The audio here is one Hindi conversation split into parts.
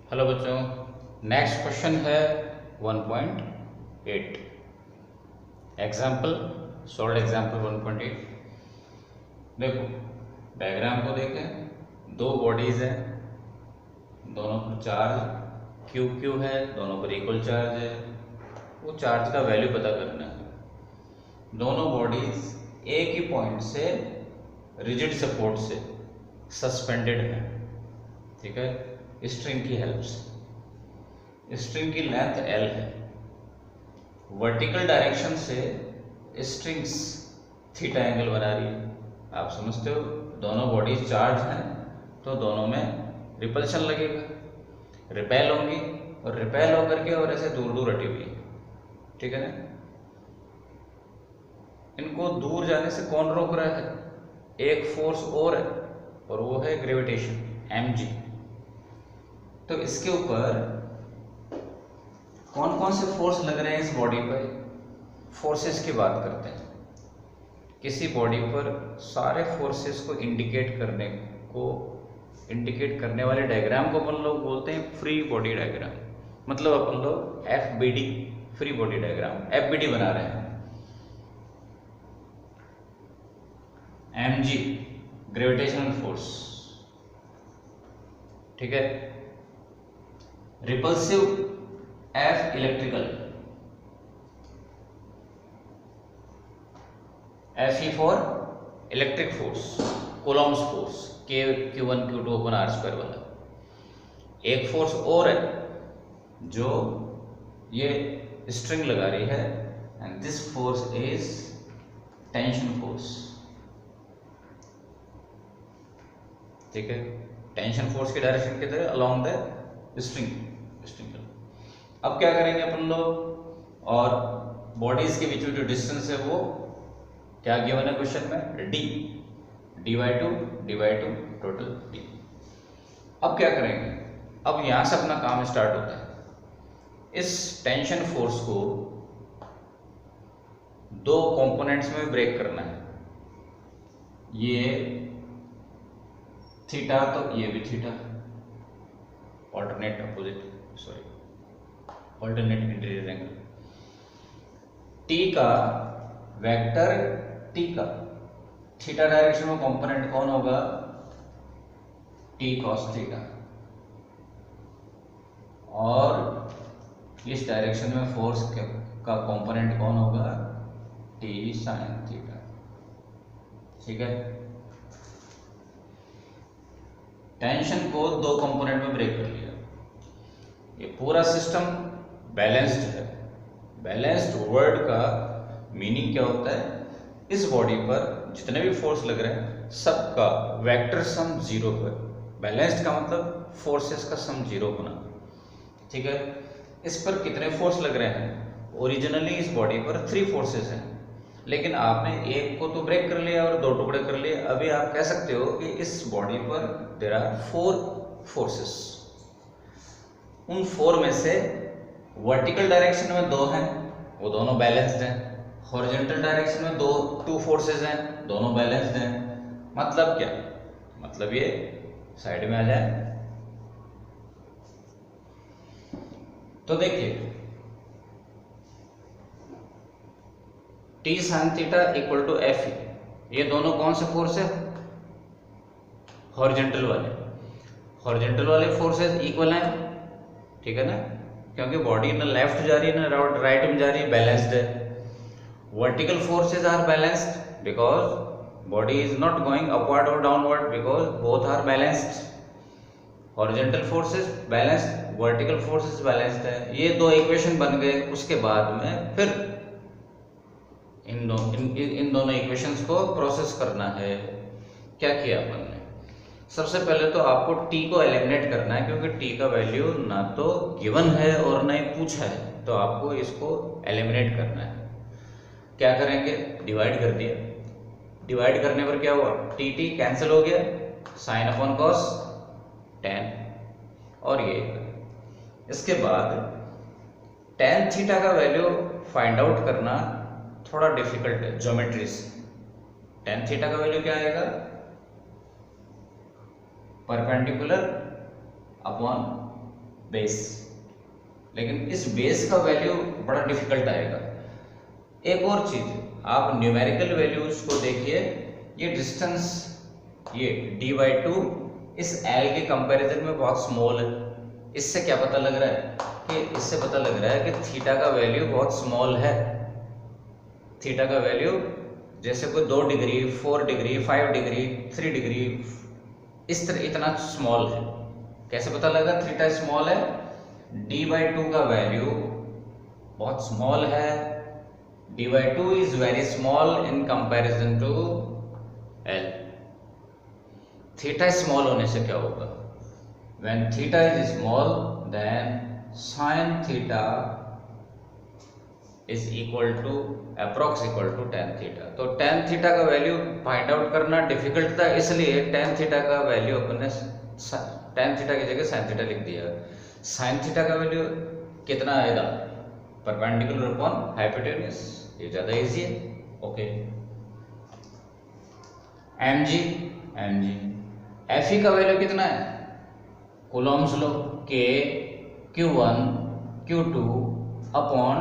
हेलो बच्चों, नेक्स्ट क्वेश्चन है 1.8 एग्जाम्पल सॉल्व एग्जाम्पल 1.8। देखो डायग्राम को देखें, दो बॉडीज हैं, दोनों पर चार्ज क्यू क्यू है, दोनों पर इक्वल चार्ज है। वो चार्ज का वैल्यू पता करना है। दोनों बॉडीज एक ही पॉइंट से रिजिड सपोर्ट से सस्पेंडेड है, ठीक है, स्ट्रिंग की हेल्प से। स्ट्रिंग की लेंथ L है। वर्टिकल डायरेक्शन से स्ट्रिंग्स थीटा एंगल बना रही है। आप समझते हो, दोनों बॉडीज चार्ज हैं तो दोनों में रिपल्शन लगेगा, रिपेल होंगी और रिपेल होकर के और ऐसे दूर दूर हटी हुई है, ठीक है ना। इनको दूर जाने से कौन रोक रहा है? एक फोर्स और है और वो है ग्रेविटेशन mg। तो इसके ऊपर कौन कौन से फोर्स लग रहे हैं इस बॉडी पर? फोर्सेस की बात करते हैं। किसी बॉडी पर सारे फोर्सेस को इंडिकेट करने वाले डायग्राम को अपन लोग बोलते हैं फ्री बॉडी डायग्राम। मतलब अपन लोग FBD free body diagram FBD बना रहे हैं। mg ग्रेविटेशनल फोर्स, ठीक है। Repulsive F electrical, Fe for electric force, Coulomb's force Q1 Q2 अपन R² वाला। एक फोर्स और है जो ये स्ट्रिंग लगा रही है, and this force is tension force, ठीक है। टेंशन फोर्स की डायरेक्शन किधर है? Along the string. अब क्या करेंगे अपन लोग, और बॉडीज के बीच में जो डिस्टेंस है वो क्या गिवन है क्वेश्चन में? d/2 total d। अब क्या करेंगे? अब यहां से अपना काम स्टार्ट होता है। इस टेंशन फोर्स को दो कंपोनेंट्स में ब्रेक करना है। ये थीटा तो ये भी theta, alternate interior angle. T का वेक्टर, टी का थीटा डायरेक्शन में कंपोनेंट कौन होगा? T cos theta. और इस डायरेक्शन में फोर्स का कंपोनेंट कौन होगा? टी साइन थीटा, ठीक है। टेंशन को दो कंपोनेंट में ब्रेक कर लिया। ये पूरा सिस्टम बैलेंस्ड है। बैलेंस्ड वर्ड का मीनिंग क्या होता है? इस बॉडी पर जितने भी फोर्स लग रहे हैं सबका वेक्टर सम जीरो है। बैलेंस्ड का मतलब फोर्सेस का सम जीरो होना, ठीक है। इस पर कितने फोर्स लग रहे हैं? ओरिजिनली इस बॉडी पर 3 फोर्सेस हैं, लेकिन आपने एक को तो ब्रेक कर लिया और 2 टुकड़े कर लिए। अभी आप कह सकते हो कि इस बॉडी पर देयर आर 4 फोर्सेस। उन 4 में से वर्टिकल डायरेक्शन में 2 हैं, वो दोनों बैलेंस्ड हैं। हॉरिजॉन्टल डायरेक्शन में 2 फोर्सेस हैं, दोनों बैलेंस्ड हैं। मतलब क्या? मतलब ये साइड में आ जाए तो देखिए, T sine theta equal to Fe। ये दोनों कौन से फोर्स है? हॉरिजॉन्टल वाले फोर्सेस इक्वल हैं, ठीक है ना, क्योंकि बॉडी ना लेफ्ट जा रही है ना राइट में जा रही है, बैलेंस्ड है। Vertical forces are balanced because body is not going upward और downward because both are balanced. Horizontal forces balanced, vertical forces balanced है। ये 2 इक्वेशन बन गए। उसके बाद में फिर इन दोनों इक्वेशंस को प्रोसेस करना है। क्या किया अपन ने? सबसे पहले तो आपको t को एलिमिनेट करना है, क्योंकि t का वैल्यू ना तो गिवन है और ना ही पूछा है, तो आपको इसको एलिमिनेट करना है। क्या करेंगे? डिवाइड कर दिया। डिवाइड करने पर क्या हुआ? टी कैंसिल हो गया, साइन अपॉन कॉस tan, और ये। इसके बाद tan थीटा का वैल्यू फाइंड आउट करना थोड़ा डिफिकल्ट है ज्योमेट्री से। tan थीटा का वैल्यू क्या आएगा? परपेंडिकुलर अपॉन बेस, लेकिन इस बेस का वैल्यू बड़ा डिफिकल्ट आएगा। एक और चीज, आप न्यूमेरिकल वैल्यूज को देखिए, ये डिस्टेंस ये d/2 इस L के कंपैरिजन में बहुत स्मॉल है। इससे क्या पता लग रहा है कि इससे पता लग रहा है कि थीटा का वैल्यू बहुत स्मॉल है। थीटा का वैल्यू जैसे कोई 2 डिग्री, 4 डिग्री, 5 डिग्री, 3 डिग्री, इस तरह इतना स्मॉल है। कैसे पता लगा थीटा स्मॉल है? d/2 का वैल्यू बहुत स्मॉल है। d/2 is very small in comparison to L। Theta small होने से क्या होगा? When theta is small, then sin theta is equal to approx equal to tan theta। तो tan theta का वैल्यू फाइंड आउट करना डिफिकल्ट था, इसलिए tan theta का वैल्यू अपने tan theta की जगह sin theta लिख दिया। sin theta का वैल्यू कितना आएगा? परपेंडिकुलर अपॉन हाइपोटेन्यूज, ये ज्यादा इजी है। ओके, mg Fe का वैल्यू कितना है? कूलॉम्स लो, K Q1 Q2 upon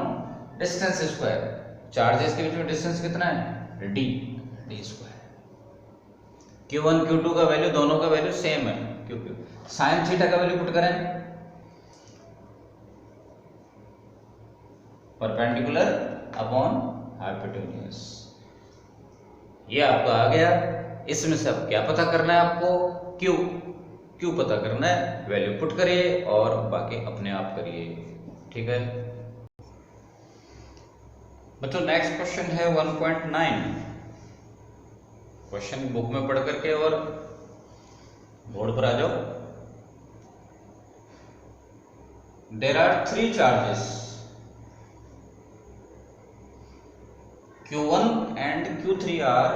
distance square. Charges के बीच में डिस्टेंस कितना है? d square. Q1 Q2 का वैल्यू, दोनों का वैल्यू सेम है, क्योंकि साइन थीटा का वैल्यू पुट करें, परपेंडिकुलर अपॉन हाइपोटेन्यूज। ये आपका आ गया। इसमें से अब क्या पता करना है आपको? क्यू पता करना है, वैल्यू पुट करिए और बाकी अपने आप करिए। ठीक है बच्चों, नेक्स्ट क्वेश्चन है 1.9। क्वेश्चन बुक में पढ़ करके और बोर्ड पर आ जाओ। There are 3 charges Q1 and Q3 are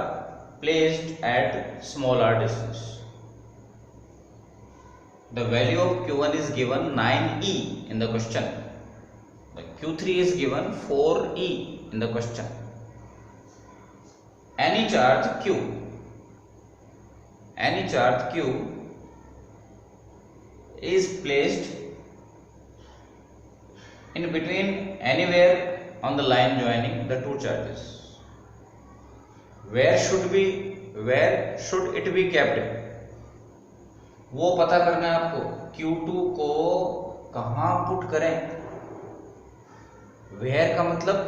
placed at smaller distance. The value of Q1 is given 9e in the question. The Q3 is given 4e in the question. Any charge Q is placed in between anywhere on the line joining the two charges. Where should it be kept? वो पता करना है आपको। Q2 को कहाँ पुट करें? Where का मतलब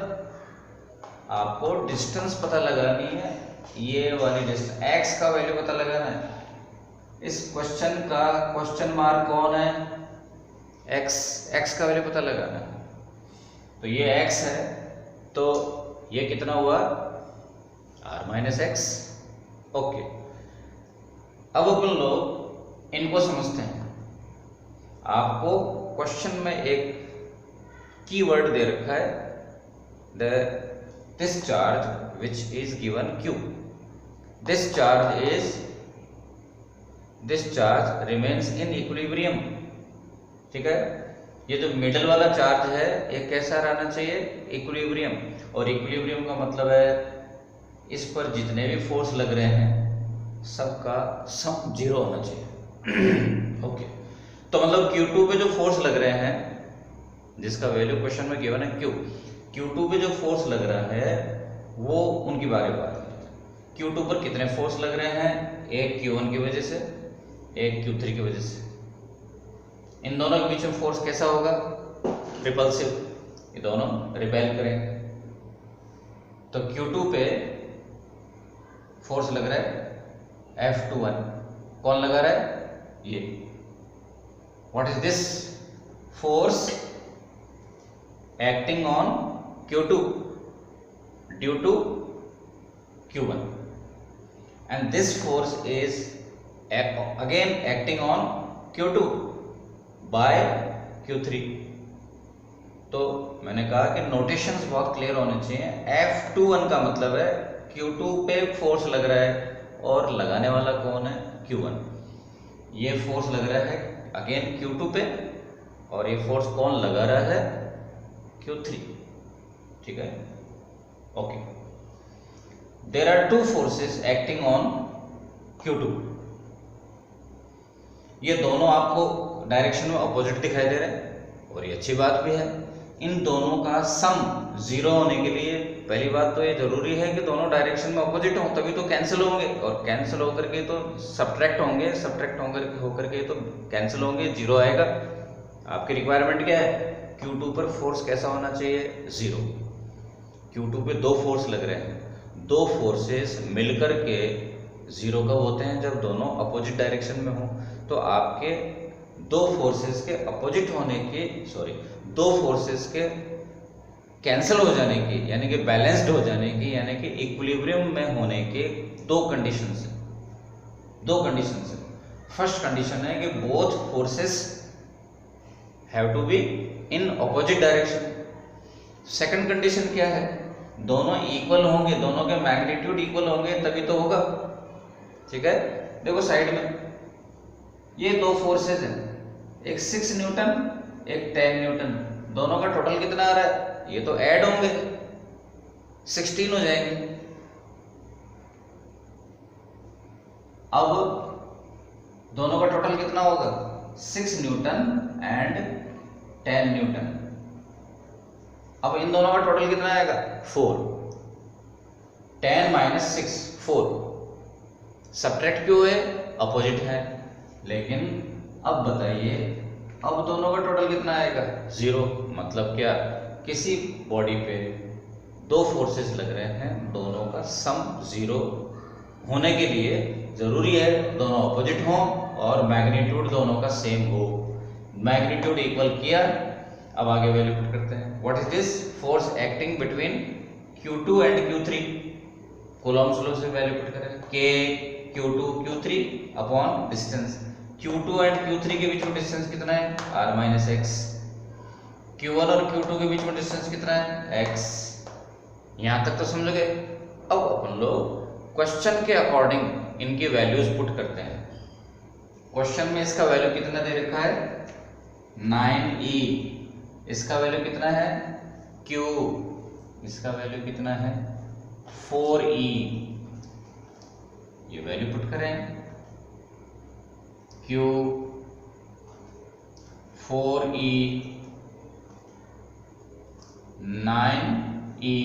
आपको डिस्टेंस पता लगानी है, ये वाली डिस्टेंस, x का वैल्यू पता लगाना है। इस क्वेश्चन का क्वेश्चन मार्क कौन है? x का वैल्यू पता लगाना है। तो ये x है, तो ये कितना हुआ? r-x। ओके, अब अपन लोग इनको समझते हैं। आपको क्वेश्चन में एक कीवर्ड दे रखा है, this charge which is given Q, this charge remains in equilibrium. ठीक है, ये जो मिडल वाला चार्ज है ये कैसा रहना चाहिए? इक्विलिब्रियम। और इक्विलिब्रियम का मतलब है इस पर जितने भी फोर्स लग रहे हैं सबका सम 0 होना चाहिए। ओके, तो मतलब Q2 पे जो फोर्स लग रहे हैं, जिसका वैल्यू क्वेश्चन में गिवन है Q2 पे जो फोर्स लग रहा है वो उनकी बारे बात है। Q2 पर कितने फोर्स लग रहे हैं? एक Q1 की वजह से, एक Q3 की वजह से। इन दोनों के बीच में फोर्स कैसा होगा? रिपल्सिव, ये दोनों रिपेल करेंगे। तो Q2 पे फोर्स लग रहा है F21, कौन लगा रहा है? ये। What is this force acting on Q2 due to Q1, and this force is again acting on Q2 by Q3। तो मैंने कहा कि नोटेशंस बहुत क्लियर होने चाहिए। F21 का मतलब है Q2 पे फोर्स लग रहा है और लगाने वाला कौन है? Q1। ये फोर्स लग रहा है अगेन Q2 पे, और ये फोर्स कौन लगा रहा है? Q3। ठीक है, okay. There are 2 forces acting on Q2। ये दोनों आपको डायरेक्शन में अपोजिट दिखाई दे रहे हैं और ये अच्छी बात भी है। इन दोनों का सम 0 होने के लिए पहली बात तो ये जरूरी है कि दोनों डायरेक्शन में अपोजिट हों, तभी तो कैंसिल होंगे, और कैंसिल होकर के तो सब्ट्रैक्ट होंगे, सब्ट्रैक्ट होकर के तो कैंसिल होंगे, 0 आएगा। आपकी रिक्वायरमेंट क्या है? Q2 पर फोर्स कैसा होना चाहिए? 0। Q2 पे 2 फोर्स लग रहे हैं, 2 फोर्सेस मिलकर के 0 कब होते हैं? जब दोनों अपोजिट डायरेक्शन में हो। तो आपके 2 फोर्सेस के अपोजिट होने की 2 फोर्सेस के कैंसिल हो जाने की, यानी कि बैलेंस्ड हो जाने की, यानी कि इक्विलिब्रियम में होने के 2 कंडीशंस हैं। 2 कंडीशंस हैं। फर्स्ट कंडीशन है कि both forces have to be in opposite direction. Second condition क्या है? दोनों इक्वल होंगे, दोनों के मैग्नीट्यूड इक्वल होंगे तभी तो होगा। ठीक है, देखो साइड में ये 2 फोर्सेस हैं, एक 6 न्यूटन एक 10 न्यूटन, दोनों का टोटल कितना आ रहा है? ये तो ऐड होंगे, 16 हो जाएंगे। अब दोनों का टोटल कितना होगा? 6 न्यूटन एंड 10 न्यूटन। अब इन दोनों का टोटल कितना आएगा? 4। 10 - 6 4। सब्ट्रैक्ट क्यों है? अपोजिट है। लेकिन अब बताइए, अब दोनों का टोटल कितना आएगा? 0। मतलब क्या? किसी बॉडी पे 2 फोर्सेस लग रहे हैं, दोनों का सम 0 होने के लिए जरूरी है दोनों अपोजिट हों और मैग्नीट्यूड दोनों का सेम हो। मैग्नीट्यूड इक्वल किया, अब आगे वैल्यू पुट करते हैं। What is this? Force acting between Q2 and Q3। Coulomb's law से वैल्यू पुट करें, K Q2 Q3 upon distance. Q2 and Q3 के बीच में डिस्टेंस कितना है? R - x। Q1 और Q2 के बीच में डिस्टेंस कितना है? x। यहां तक तो समझ गए। अब अपन लोग क्वेश्चन के अकॉर्डिंग इनकी वैल्यूज पुट करते हैं। क्वेश्चन में इसका वैल्यू कितना दे रखा है? 9e। इसका वैल्यू कितना है? Q। इसका वैल्यू कितना है? 4e। ये वैल्यू पुट करें, Q 4e 9e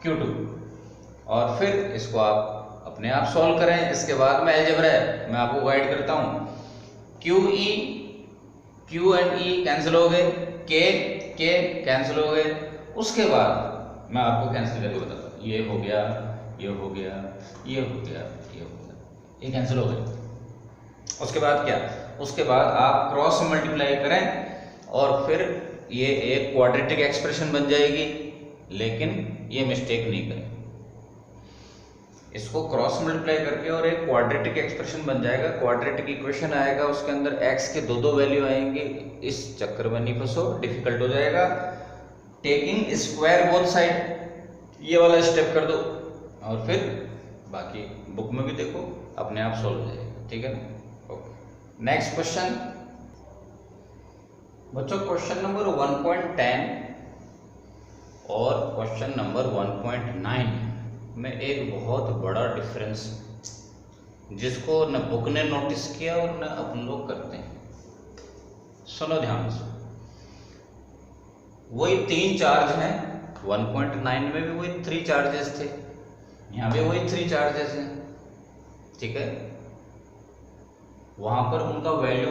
Q2, और फिर इसको आप अपने आप सॉल्व करें। इसके बाद में अलजेब्रा है, मैं आपको गाइड करता हूं। Q एंड E कैंसिल हो गए, K कैंसिल हो गए। उसके बाद मैं आपको कैंसिल करके बताता हूँ। ये हो गया, ये हो गया, ये हो गया, ये हो गया, ये कैंसिल हो गए। उसके बाद क्या? उसके बाद आप क्रॉस मल्टीप्लाई करें और फिर ये एक क्वाड्रेटिक एक्सप्रेशन बन जाएगी। लेकिन ये मिस्टेक नहीं करें, इसको क्रॉस मल्टीप्लाई करके और एक क्वाड्रेटिक एक्सप्रेशन बन जाएगा, क्वाड्रेटिक इक्वेशन आएगा, उसके अंदर x के 2 वैल्यू आएंगे। इस चक्कर में नहीं फंसो, डिफिकल्ट हो जाएगा। टेकिंग स्क्वायर बोथ साइड, ये वाला स्टेप कर दो और फिर बाकी बुक में भी देखो, अपने आप सॉल्व हो जाएगा। ठीक है ना? ओके, नेक्स्ट क्वेश्चन बच्चों, क्वेश्चन नंबर 1.10 और क्वेश्चन नंबर 1.9 में एक बहुत बड़ा डिफरेंस जिसको न बुक ने नोटिस किया और न अपन लोग करते हैं। सुनो ध्यान से, वही 3 चार्ज हैं। 1.9 में भी वही 3 चार्जेस थे, यहाँ भी वही 3 चार्जेस हैं। ठीक है, वहां पर उनका वैल्यू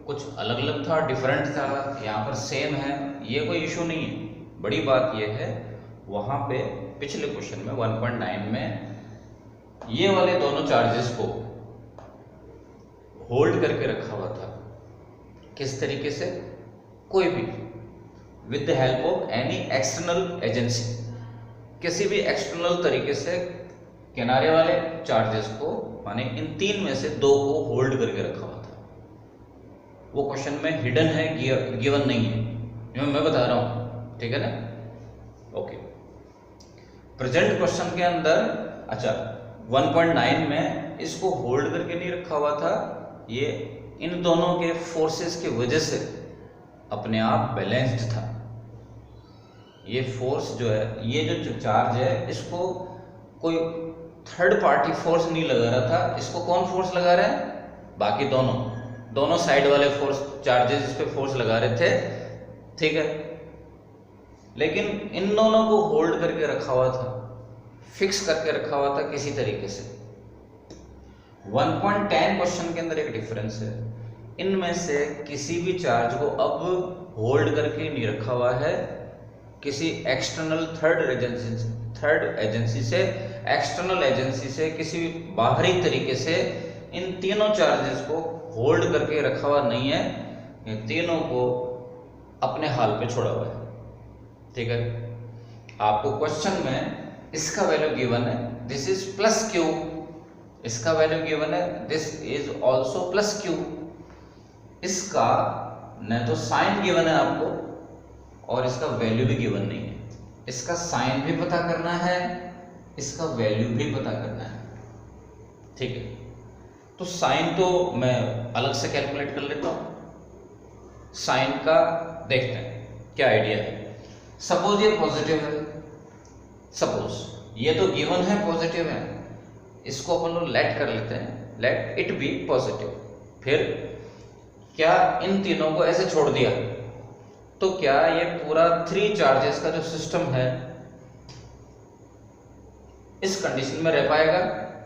कुछ अलग अलग था, डिफरेंट था, यहाँ पर सेम है। ये कोई इशू नहीं है। बड़ी बात यह है, वहां पे पिछले क्वेश्चन में 1.9 में ये वाले दोनों चार्जेस को होल्ड करके रखा हुआ था। किस तरीके से? कोई भी with the help of any external agency, किसी भी एक्सटर्नल तरीके से किनारे वाले चार्जेस को, माने इन 3 में से 2 को होल्ड करके रखा हुआ था। वो क्वेश्चन में हिडन है, गिवन नहीं है, जो मैं बता रहा हूं। ठीक है ना? ओके, प्रेजेंट क्वेश्चन के अंदर अच्छा 1.9 में इसको होल्ड करके नहीं रखा हुआ था, ये इन दोनों के फोर्सेस की वजह से अपने आप बैलेंस्ड था। ये फोर्स जो है, ये जो चार्ज है, इसको कोई थर्ड पार्टी फोर्स नहीं लगा रहा था। इसको कौन फोर्स लगा रहा है? बाकी दोनों साइड वाले फोर्स चार्जेस इस पे फोर्स लगा रहे थे, ठीक है, लेकिन इन दोनों को होल्ड करके रखा हुआ था, फिक्स करके रखा हुआ था किसी तरीके से। 1.10 क्वेश्चन के अंदर एक डिफरेंस है, इनमें से किसी भी चार्ज को अब होल्ड करके नहीं रखा हुआ है, किसी एक्सटर्नल थर्ड एजेंसी से, एक्सटर्नल एजेंसी से, किसी बाहरी तरीके से इन तीनों चार्जेस को होल्ड करके रखा हुआ नहीं है, ये तीनों को अपने हाल पे छोड़ा हुआ है, ठीक है। आपको क्वेश्चन में इसका वैल्यू गिवन है, दिस इज प्लस क्यू, इसका वैल्यू गिवन है, this is also plus Q, इसका न तो साइन गिवन है आपको और इसका वैल्यू भी गिवन नहीं है, इसका साइन भी पता करना है, इसका वैल्यू भी पता करना है, ठीक है। तो साइन तो मैं अलग से कैलकुलेट कर लेता हूं, साइन का देखते हैं क्या आइडिया है। सपोज ये पॉजिटिव है, सपोज ये तो गिवन है पॉजिटिव है, इसको अपन लोग लेट कर लेते हैं, लेट इट बी पॉजिटिव। फिर क्या इन तीनों को ऐसे छोड़ दिया तो क्या ये पूरा 3 चार्जेस का जो सिस्टम है इस कंडीशन में रह पाएगा?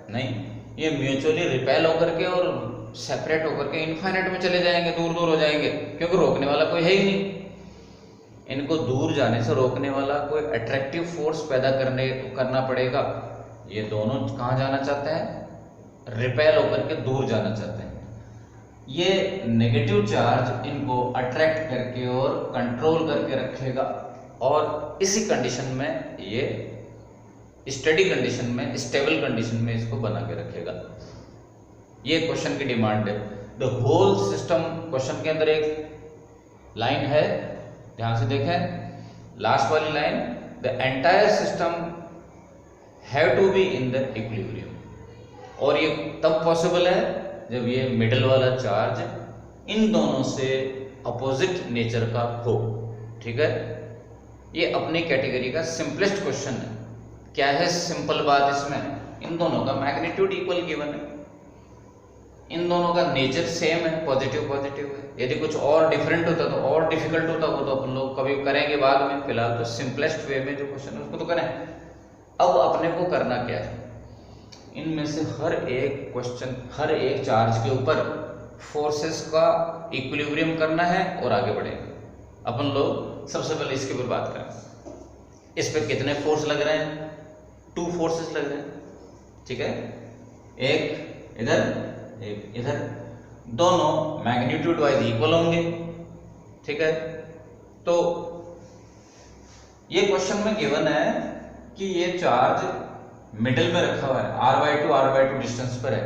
नहीं, ये म्यूचुअली रिपेल होकर के और सेपरेट होकर के इनफाइनाइट में चले जाएंगे, दूर दूर हो जाएंगे, क्योंकि रोकने वाला कोई है ही नहीं। इनको दूर जाने से रोकने वाला कोई अट्रैक्टिव फोर्स पैदा करना पड़ेगा। ये दोनों कहाँ जाना चाहते हैं? रिपेल होकर के दूर जाना चाहते हैं। ये नेगेटिव चार्ज इनको अट्रैक्ट करके और कंट्रोल करके रखेगा और इसी कंडीशन में ये स्टडी कंडीशन में, स्टेबल कंडीशन में इसको बना के रखेगा। ये क्वेश्चन की डिमांड है। द होल सिस्टम, क्वेश्चन के अंदर एक लाइन है, ध्यान से देखें, लास्ट वाली line, the entire system have to be in the equilibrium. और ये तब पॉसिबल है जब ये मिडल वाला चार्ज इन दोनों से अपोजिट नेचर का हो, ठीक है। ये अपनी कैटेगरी का सिंपलेस्ट क्वेश्चन है। क्या है सिंपल बात इसमें? इन दोनों का मैग्नीट्यूड इक्वल गिवन है, इन दोनों का नेचर सेम है, पॉजिटिव पॉजिटिव है। यदि कुछ और डिफरेंट होता तो और डिफिकल्ट होता, वो तो अपन लोग कभी करेंगे बाद में, फिलहाल तो सिंपलेस्ट वे में जो क्वेश्चन है उसको तो करें। अब अपने को करना क्या है, इनमें से हर एक क्वेश्चन, हर एक चार्ज के ऊपर फोर्सेस का इक्विलिब्रियम करना है और आगे बढ़ेंगे। अपन लोग सबसे पहले इसके ऊपर बात करें। इस पे कितने फोर्स लग रहे हैं? 2 फोर्सेस लग रहे हैं, ठीक है, एक इधर एक इधर, दोनों मैग्नीट्यूड वाइज इक्वल होंगे, ठीक है। तो ये क्वेश्चन में गिवन है कि ये चार्ज मिडिल में रखा हुआ है, r/2 डिस्टेंस पर है।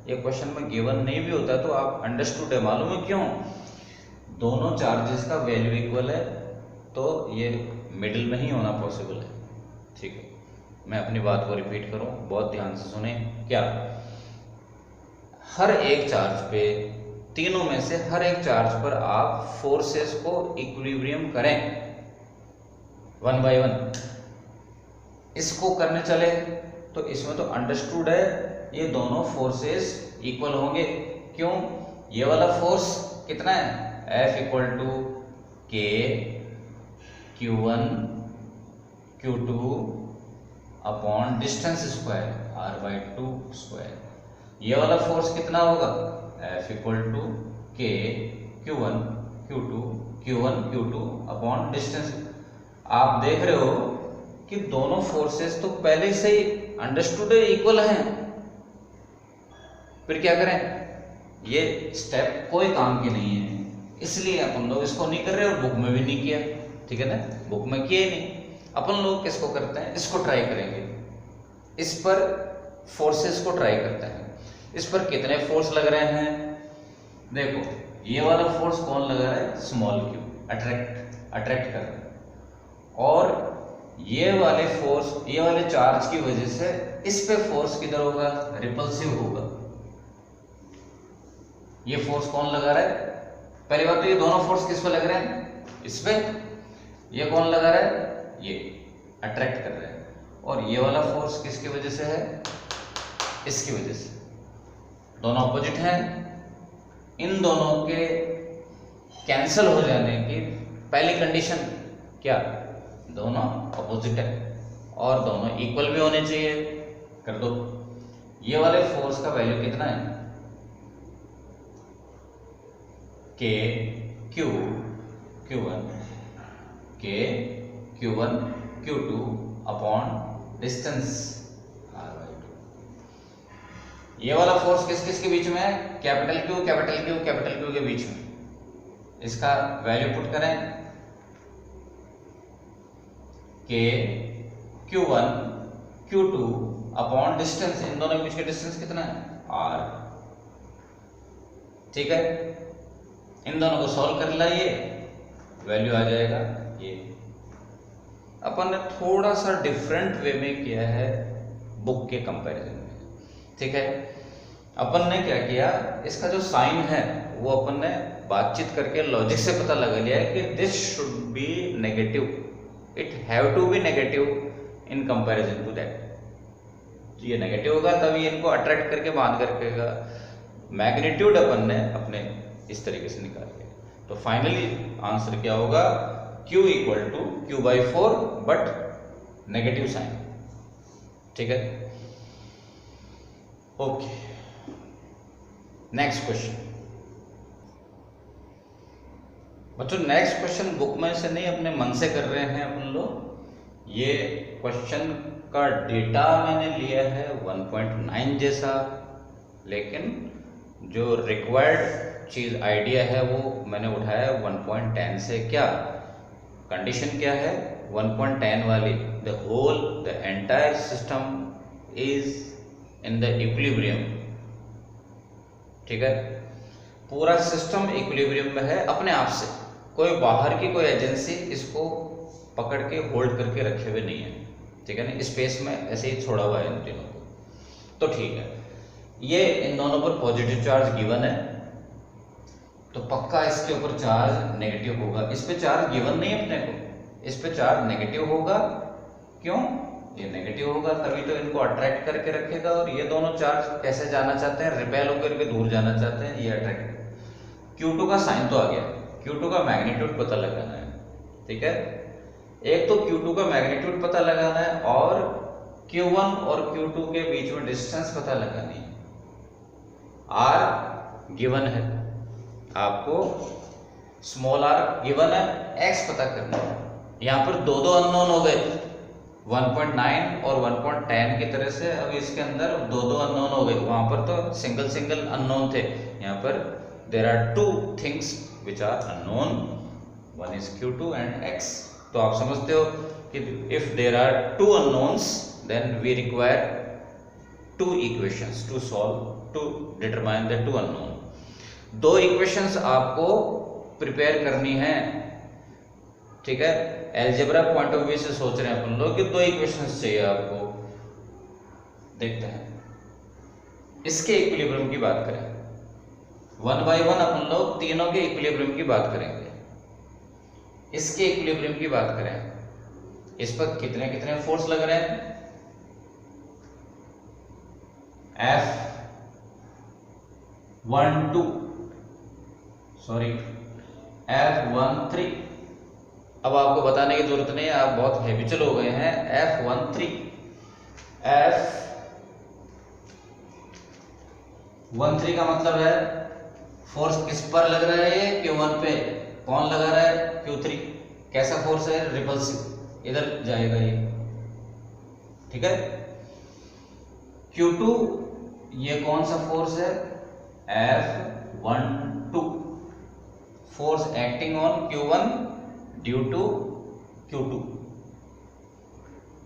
ये क्वेश्चन में गिवन नहीं भी होता तो आप अंडरस्टूड है, मालूम है क्यों? दोनों चार्जेस का वैल्यू इक्वल है तो ये मिडिल में ही होना पॉसिबल है, ठीक है। मैं अपनी बात को रिपीट करूं, बहुत ध्यान से सुने। क्या हर एक चार्ज पे, तीनों में से हर एक चार्ज पर आप फोर्सेस को इक्विलिब्रियम करें 1 by 1। इसको करने चले तो इसमें तो अंडरस्टूड है ये दोनों फोर्सेस इक्वल होंगे। क्यों? ये वाला फोर्स कितना है? F = K Q1 Q2 upon distance square r/2 square. ये वाला फोर्स कितना होगा? F = K Q1 Q2 upon distance. आप देख रहे हो कि दोनों फोर्सेस तो पहले से ही अंडरस्टूड है, इक्वल हैं। फिर क्या करें? ये स्टेप कोई काम की नहीं है, इसलिए अपन लोग इसको नहीं कर रहे और बुक में भी नहीं किया, ठीक है ना, बुक में किए नहीं। अपन लोग किसको करते हैं? इसको ट्राई करेंगे, इस पर फोर्सेस को ट्राई करते हैं। इस पर कितने फोर्स लग रहे हैं? देखो, ये वाला फोर्स कौन लगा है? स्मॉल q, अट्रैक्ट कर रहा है। और ये वाले फोर्स, ये वाले चार्ज की वजह से इस पे फोर्स किधर होगा? रिपल्सिव होगा। ये फोर्स कौन लगा रहा है? पहली बात तो ये दोनों फोर्स किस पे लग रहे हैं? इस पे। ये कौन लगा रहा है? ये अट्रैक्ट कर रहा है। और ये वाला फोर्स किसकी वजह से है? इसकी वजह से। दोनों अपोजिट हैं, इन दोनों के कैंसल हो जाने की पहली कंडीशन क्या, दोनों अपोजिट है और दोनों इक्वल भी होने चाहिए। कर दो। ये वाले फोर्स का वैल्यू कितना है, के क्यू Q1 के Q1 Q2 upon distance R/2। ये वाला फोर्स किस किस के बीच में है, capital Q capital Q capital Q के बीच में। इसका वैल्यू पुट करें, के Q1 Q2 अपॉन डिस्टेंस, इन दोनों के बीच का डिस्टेंस कितना है, R। ठीक है, इन दोनों को सॉल्व कर लाइए, वैल्यू आ जाएगा ये। अपन ने थोड़ा सा डिफरेंट वे में किया है बुक के कंपैरिजन में। ठीक है, अपन ने क्या किया, इसका जो साइन है वो अपन ने बातचीत करके लॉजिक से पता लगा लिया है कि this should be negative, it have to be negative in comparison to that. ये नेगेटिव होगा तभी इनको अट्रैक्ट करके बांध करके मैग्नीट्यूड अपन ने अपने इस तरीके से निकाल लिया। तो फाइनली आंसर क्या होगा, Q equal to Q/4 but negative sign. ठीक है, ओके। नेक्स्ट क्वेश्चन बच्चों, नेक्स्ट क्वेश्चन बुक में से नहीं अपने मन से कर रहे हैं अपन लोग। ये क्वेश्चन का डेटा मैंने लिया है 1.9 जैसा, लेकिन जो रिक्वायर्ड चीज आइडिया है वो मैंने उठाया 1.10 से। क्या कंडीशन क्या है 1.10 वाली, the whole the entire system is in the equilibrium. ठीक है, पूरा सिस्टम इक्विलिब्रियम में है अपने आप से, कोई बाहर की कोई एजेंसी इसको पकड़ के होल्ड करके रखे हुए नहीं है। ठीक है ना, स्पेस में ऐसे ही छोड़ा हुआ है इन तीनों को। तो ठीक है, ये इन दोनों पर पॉजिटिव चार्ज गिवन है, तो पक्का इसके ऊपर चार्ज नेगेटिव होगा। इस पे चार्ज गिवन नहीं है अपने को, इस पे चार्ज नेगेटिव होगा। क्यों, ये नेगेटिव होगा तभी तो इनको अट्रैक्ट करके रखेगा। और ये दोनों चार्ज कैसे जाना चाहते हैं, रिपेल होकर के दूर जाना चाहते हैं, ये अट्रैक्ट। Q2 का साइन तो आ गया, Q2 का मैग्नीट्यूड पता लगाना है। ठीक है, एक तो Q2 का मैग्नीट्यूड पता लगाना है और Q1 और Q2 के बीच में डिस्टेंस पता लगानी है। R गिवन है आपको, स्मॉल r गिवन है, x पता करना है। यहाँ पर दो अननोन हो गए, 1.9 और 1.10 की तरह से। अब इसके अंदर दो अननोन हो गए, वहां पर तो सिंगल अननोन थे। यहाँ पर there are two things which are unknown, one is Q2 and x। तो आप समझते हो कि if there are two unknowns then we require two equations to solve to determine the two unknown. दो इक्वेशंस आपको प्रिपेयर करनी है। ठीक है, एलजेब्रा पॉइंट ऑफ व्यू से सोच रहे हैं अपन लोग कि दो इक्वेशंस चाहिए आपको। देखते हैं इसके इक्विलिब्रियम की बात करें, 1 बाय 1 अपन लोग तीनों के इक्विलिब्रियम की बात करेंगे। इसके इक्विलिब्रियम की बात करें, इस पर कितने कितने फोर्स लग रहे हैं, F13। अब आपको बताने की जरूरत नहीं है, आप बहुत हैबिचुअल हो गए हैं। F13 का मतलब है फोर्स किस पर लग रहा है, ये Q1 पे। कौन लगा रहा है, Q3। कैसा फोर्स है, रिपल्सिव, इधर जाएगा ये। ठीक है, Q2 ये कौन सा फोर्स है, F12, force acting on Q1 due to Q2।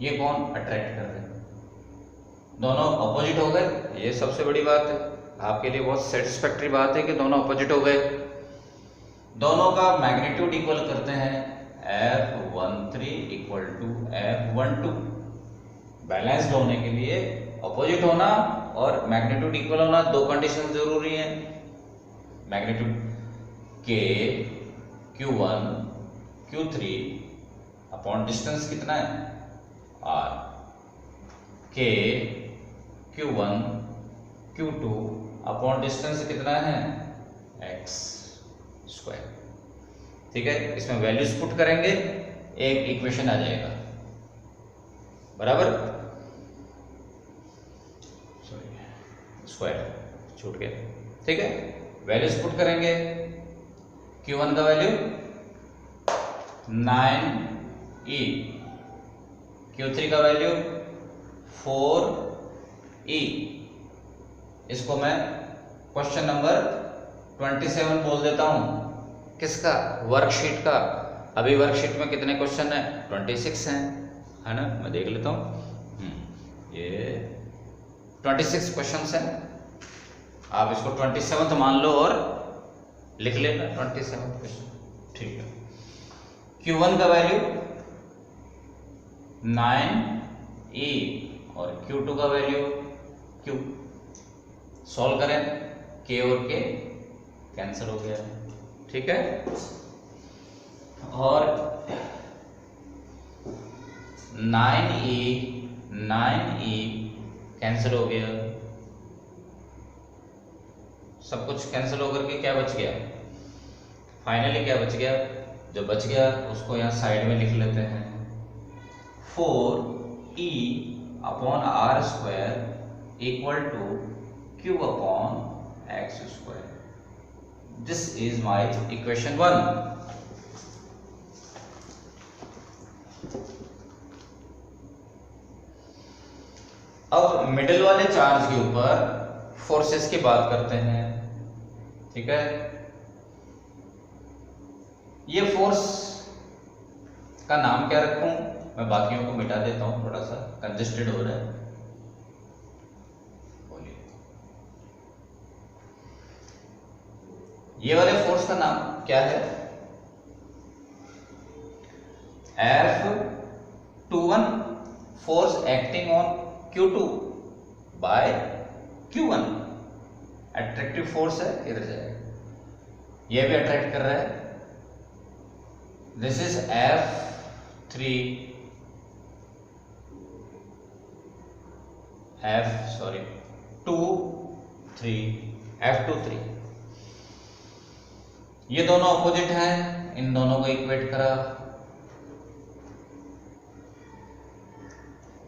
ये कौन अट्रैक्ट कर रहे हैं, दोनों अपोजिट हो गए। ये सबसे बड़ी बात है, आपके लिए बहुत सेटिस्फैक्टरी बात है कि दोनों अपोजिट हो गए। दोनों का मैग्नीट्यूड इक्वल करते हैं, F13 equal to F12। Balanced होने के लिए अपोजिट होना और मैग्नीट्यूड इक्वल होना, दो कंडीशन जरूरी है। मैग्नीट्यूड के Q1 Q3 अपॉन डिस्टेंस कितना है, R। के Q1 Q2 अपॉन डिस्टेंस कितना है, एक्स स्क्वायर। ठीक है, इसमें वैल्यूज पुट करेंगे, एक इक्वेशन आ जाएगा, बराबर। सॉरी, स्क्वायर छूट गया। ठीक है, वैल्यूज पुट करेंगे। Q1 का वैल्यू 9e, Q3 का वैल्यू 4e। इसको मैं क्वेश्चन नंबर 27 बोल देता हूं। किसका? वर्कशीट का। अभी वर्कशीट में कितने क्वेश्चन है? 26 हैं, है ना। मैं देख लेता हूं, ये 26 क्वेश्चन हैं। आप इसको 27 मान लो और लिख लेना 27 क्वेश्चन। ठीक है, Q1 का वैल्यू 9e और Q2 का वैल्यू Q। सॉल्व करें, K और K कैंसिल हो गया। ठीक है, और 9e कैंसिल हो गया। सब कुछ कैंसिल होकर के क्या बच गया? फाइनली क्या बच गया? जो बच गया उसको यहाँ साइड में लिख लेते हैं। 4e upon R square equal to Q upon X square. This is my equation 1। अब मिडिल वाले चार्ज के ऊपर फोर्सेस की बात करते हैं। ठीक है, ये फोर्स का नाम क्या रखूं? मैं बाकियों को मिटा देता हूं, थोड़ा सा कंजेस्टेड हो रहा है। बोलिए, ये वाले फोर्स का नाम क्या है? F21, force acting on Q2 by Q1। Attractive force है, इधर जाएगा, यह भी अट्रैक्ट कर रहा है। This is F2 3। ये दोनों अपोजिट हैं, इन दोनों को इक्वेट करा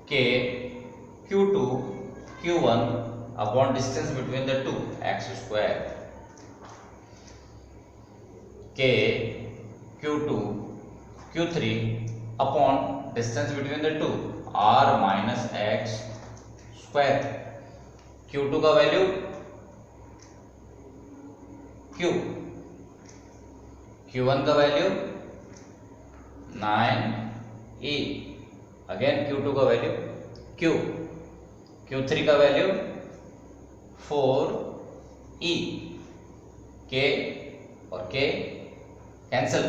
के Q2 Q1 upon distance between the two x square, के Q2 Q3 upon distance between the two r minus x square. Q2 का वैल्यू Q, Q1 का वैल्यू 9e, अगेन Q2 का वैल्यू Q, Q3 का वैल्यू 4e, K और K cancel,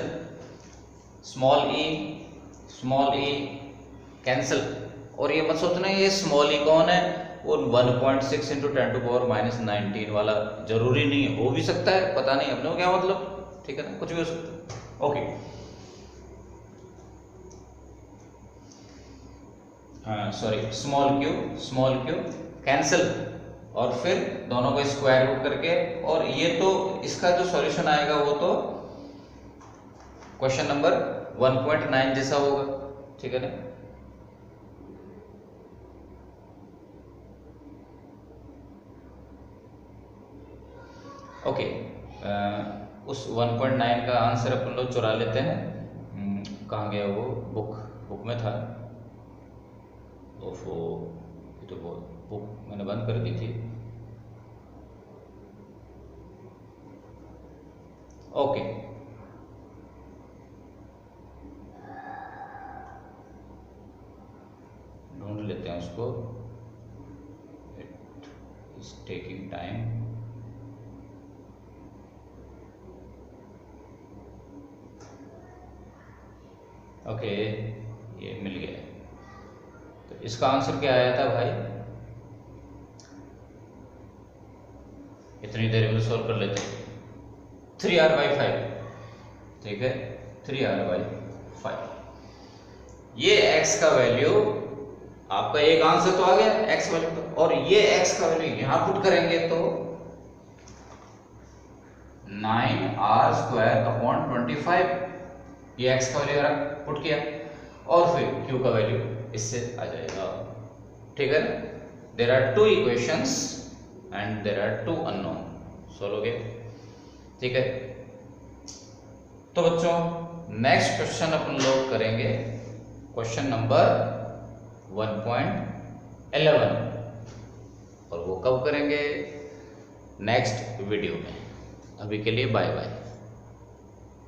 small e cancel. और ये मत सोचना ये स्मॉल e कौन है, वो 1.6 इंटू 10⁻⁻19 वाला जरूरी नहीं है, हो भी सकता है, पता नहीं अपने को क्या मतलब। ठीक है ना, कुछ भी हो सकता है। Okay, sorry, small Q cancel, और फिर दोनों को स्क्वायर रूट करके, और ये तो इसका जो सॉल्यूशन आएगा वो तो क्वेश्चन नंबर 1.9 जैसा होगा। ठीक है ना, ओके। उस 1.9 का आंसर अपन लोग चुरा लेते हैं। कहाँ गया वो? बुक में था। ओफो, ये तो बुक मैंने बंद कर दी थी। ओके, ढूंढ लेते हैं उसको, it is taking time. Okay, ये मिल गया। तो इसका आंसर क्या आया था भाई? इतनी देर में सोल्व कर लेते हैं। 3r/5। ठीक है, 3r/5। ये x का वैल्यू आपका एक आंसर तो आ गया x वैल्यू का, और ये x का वैल्यू यहां पुट करेंगे तो 9r² / 25, ये x का वैल्यू पुट किया और फिर q का वैल्यू इससे आ जाएगा। ठीक है, there are 2 equations and there are 2 unknown. Solve हो गया। ठीक है, तो बच्चों नेक्स्ट क्वेश्चन अपन लोग करेंगे क्वेश्चन नंबर 1.11 और वो कब करेंगे? नेक्स्ट वीडियो में। अभी के लिए बाय बाय।